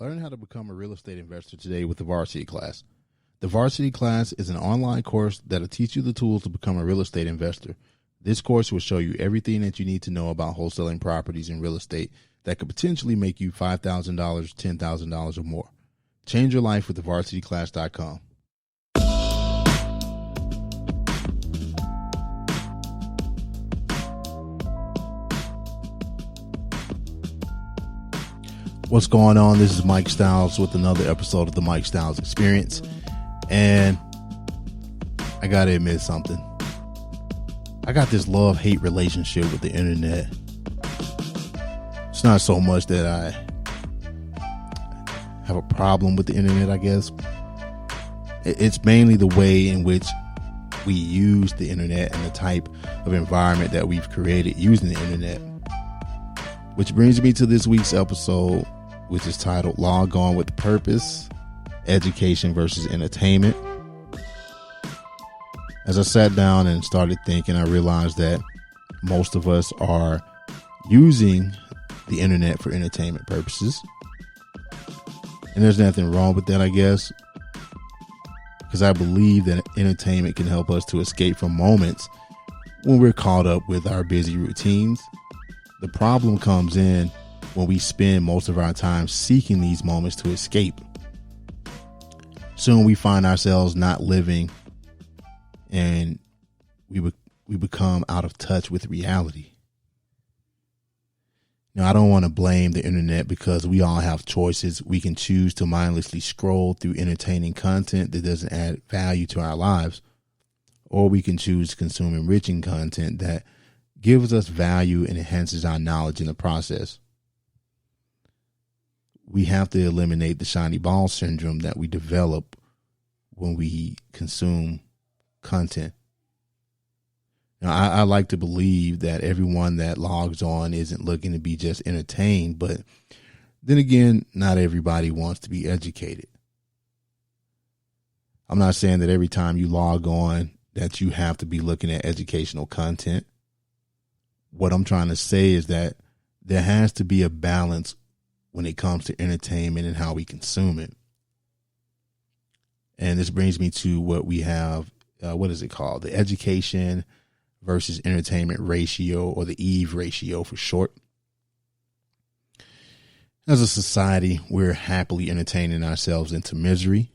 Learn how to become a real estate investor today with the Varsity Class. The Varsity Class is an online course that will teach you the tools to become a real estate investor. This course will show you everything that you need to know about wholesaling properties in real estate that could potentially make you $5,000, $10,000 or more. Change your life with thevarsityclass.com. What's going on? This is Mike Styles with another episode of the Mike Styles Experience. And I got to admit something. I got this love-hate relationship with the internet. It's not so much that I have a problem with the internet, I guess. It's mainly the way in which we use the internet and the type of environment that we've created using the internet. Which brings me to this week's episode, which is titled Log On with Purpose, Education versus Entertainment. As I sat down and started thinking, I realized that most of us are using the internet for entertainment purposes. And there's nothing wrong with that, I guess, because I believe that entertainment can help us to escape from moments when we're caught up with our busy routines. The problem comes in when we spend most of our time seeking these moments to escape. Soon we find ourselves not living, and we become out of touch with reality. Now, I don't want to blame the internet because we all have choices. We can choose to mindlessly scroll through entertaining content that doesn't add value to our lives, or we can choose to consume enriching content that gives us value and enhances our knowledge in the process. We have to eliminate the shiny ball syndrome that we develop when we consume content. Now, I like to believe that everyone that logs on isn't looking to be just entertained, but then again, not everybody wants to be educated. I'm not saying that every time you log on that you have to be looking at educational content. What I'm trying to say is that there has to be a balance when it comes to entertainment and how we consume it. And this brings me to what we have, what is it called? The education versus entertainment ratio, or the EVE ratio for short. As a society, we're happily entertaining ourselves into misery.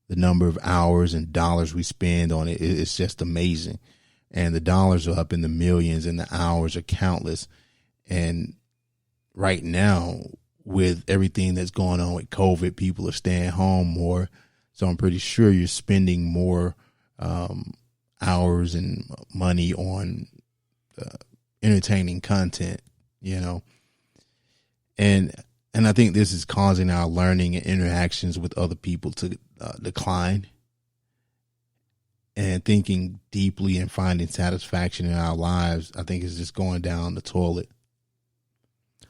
The number of hours and dollars we spend on it is just amazing. And the dollars are up in the millions and the hours are countless. And right now, with everything that's going on with COVID, people are staying home more. So I'm pretty sure you're spending more hours and money on entertaining content, you know. And I think this is causing our learning and interactions with other people to decline. And thinking deeply and finding satisfaction in our lives, I think, is just going down the toilet.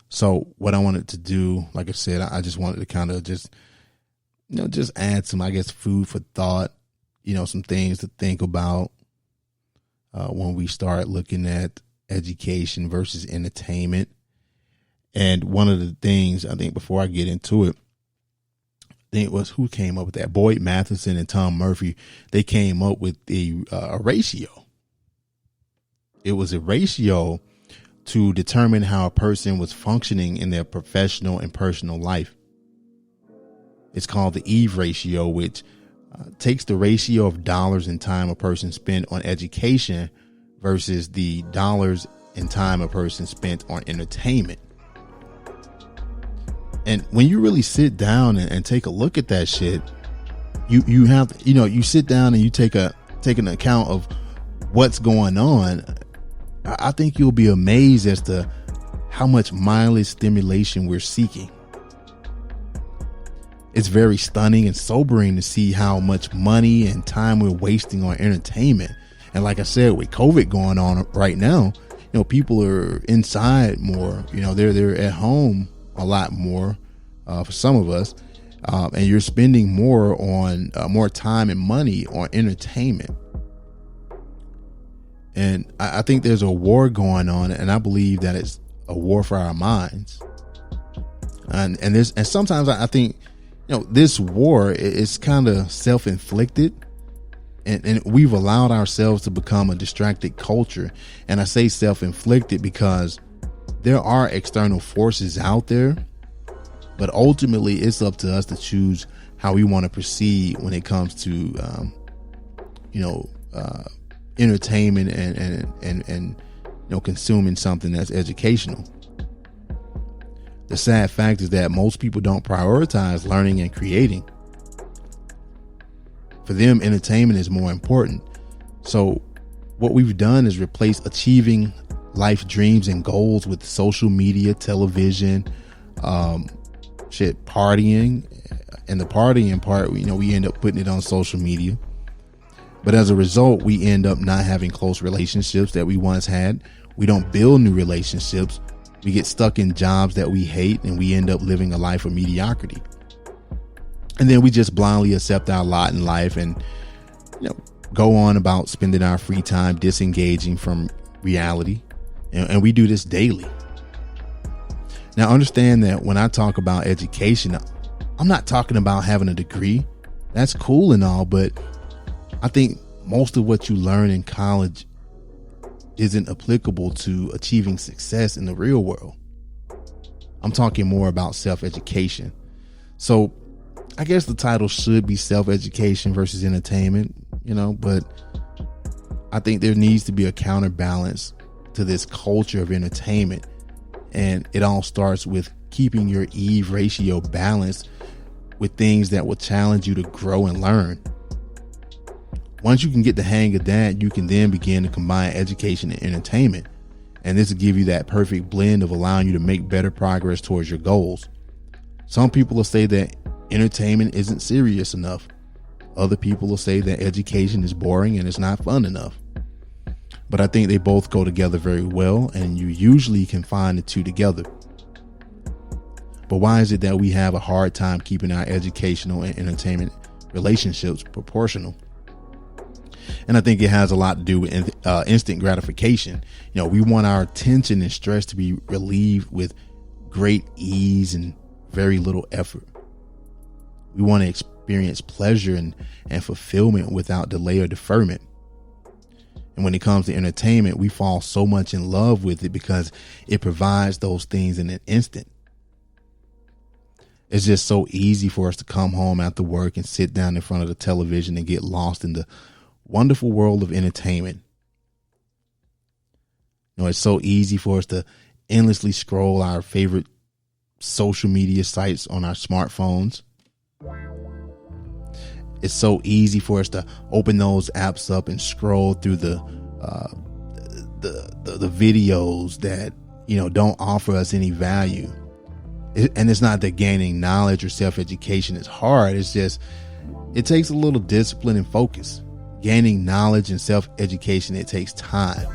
So what I wanted to do, like I said, I just wanted to kind of just add some, I guess, food for thought, some things to think about when we start looking at education versus entertainment. And one of the things, I think, before I get into it, I think it was, who came up with that? Boyd Matheson and Tom Murphy. They came up with a ratio. It was a ratio to determine how a person was functioning in their professional and personal life. It's called the EVE ratio, which takes the ratio of dollars and time a person spent on education versus the dollars and time a person spent on entertainment. And when you really sit down and take a look at that shit, you have, you sit down and you take an account of what's going on. I think you'll be amazed as to how much mindless stimulation we're seeking. It's very stunning and sobering to see how much money and time we're wasting on entertainment. And like I said, with COVID going on right now, people are inside more. They're at home a lot more for some of us, and you're spending more on more time and money on entertainment. And I think there's a war going on, and I believe that it's a war for our minds. And sometimes I think, this war is kind of self-inflicted, and we've allowed ourselves to become a distracted culture. And I say self-inflicted because there are external forces out there, but ultimately it's up to us to choose how we want to proceed when it comes to, entertainment and consuming something that's educational. The sad fact is that most people don't prioritize learning and creating. For them, entertainment is more important. So what we've done is replace achieving life dreams and goals with social media, television, partying. And the partying part, we end up putting it on social media. But as a result, we end up not having close relationships that we once had. We don't build new relationships. We get stuck in jobs that we hate, and we end up living a life of mediocrity. And then we just blindly accept our lot in life and, go on about spending our free time disengaging from reality. And we do this daily. Now, understand that when I talk about education, I'm not talking about having a degree. That's cool and all, but I think most of what you learn in college isn't applicable to achieving success in the real world. I'm talking more about self-education. So I guess the title should be self-education versus entertainment, but I think there needs to be a counterbalance to this culture of entertainment. And it all starts with keeping your Eve ratio balanced with things that will challenge you to grow and learn. Once you can get the hang of that, you can then begin to combine education and entertainment. And this will give you that perfect blend of allowing you to make better progress towards your goals. Some people will say that entertainment isn't serious enough. Other people will say that education is boring and it's not fun enough. But I think they both go together very well, and you usually can find the two together. But why is it that we have a hard time keeping our educational and entertainment relationships proportional? And I think it has a lot to do with instant gratification. We want our tension and stress to be relieved with great ease and very little effort. We want to experience pleasure and fulfillment without delay or deferment. And when it comes to entertainment, we fall so much in love with it because it provides those things in an instant. It's just so easy for us to come home after work and sit down in front of the television and get lost in the wonderful world of entertainment. It's so easy for us to endlessly scroll our favorite social media sites on our smartphones. It's so easy for us to open those apps up and scroll through the videos that don't offer us any value. And it's not that gaining knowledge or self-education is hard. It's just it takes a little discipline and focus. Gaining knowledge and self-education, it takes time.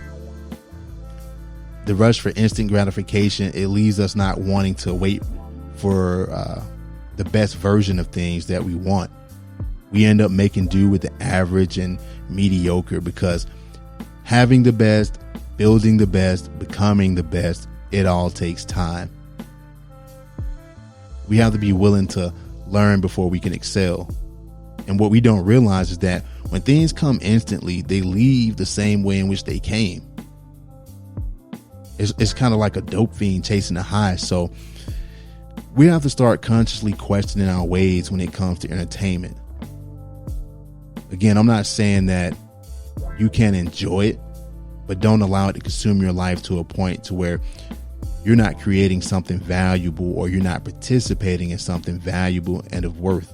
The rush for instant gratification, it leaves us not wanting to wait for the best version of things that we want. We end up making do with the average and mediocre because having the best, building the best, becoming the best, it all takes time. We have to be willing to learn before we can excel. And what we don't realize is that when things come instantly, they leave the same way in which they came. It's kind of like a dope fiend chasing a high. So we have to start consciously questioning our ways when it comes to entertainment. Again, I'm not saying that you can't enjoy it, but don't allow it to consume your life to a point to where you're not creating something valuable or you're not participating in something valuable and of worth.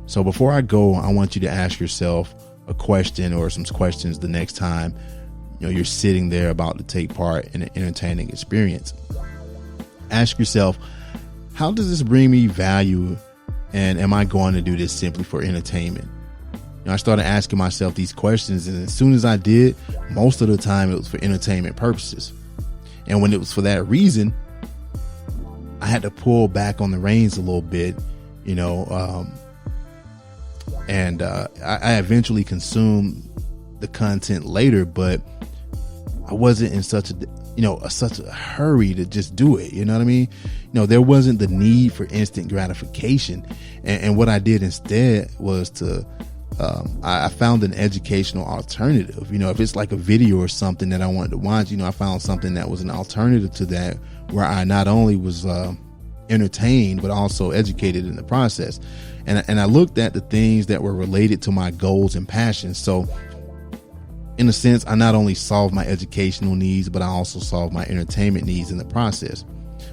So before I go, I want you to ask yourself a question or some questions the next time you're sitting there about to take part in an entertaining experience. Ask yourself, how does this bring me value? And am I going to do this simply for entertainment? I started asking myself these questions, and as soon as I did, most of the time it was for entertainment purposes. And when it was for that reason, I had to pull back on the reins a little bit, and I eventually consumed the content later, but I wasn't in such such a hurry to just do it. You know what I mean? There wasn't the need for instant gratification. And what I did instead was I found an educational alternative. If it's like a video or something that I wanted to watch, I found something that was an alternative to that, where I not only was entertained, but also educated in the process. And I looked at the things that were related to my goals and passions. So in a sense, I not only solved my educational needs, but I also solved my entertainment needs in the process.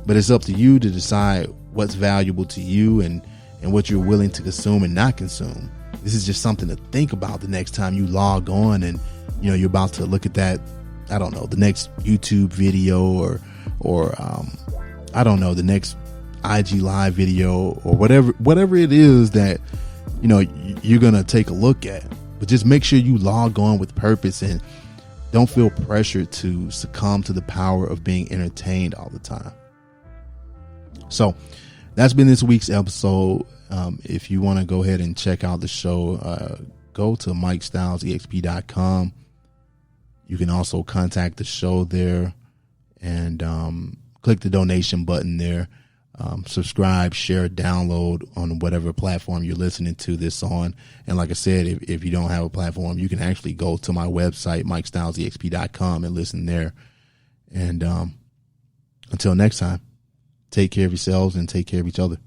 But it's up to you to decide what's valuable to you and what you're willing to consume and not consume. This is just something to think about the next time you log on and, you're about to look at that, I don't know, the next YouTube video or I don't know, the next IG live video or whatever it is that, you're going to take a look at. But just make sure you log on with purpose and don't feel pressured to succumb to the power of being entertained all the time. So that's been this week's episode. If you want to go ahead and check out the show, go to MikeStylesEXP.com. You can also contact the show there and click the donation button there. Subscribe, share, download on whatever platform you're listening to this on. And like I said, if you don't have a platform, you can actually go to my website, MikeStylesEXP.com, and listen there. And until next time, take care of yourselves and take care of each other.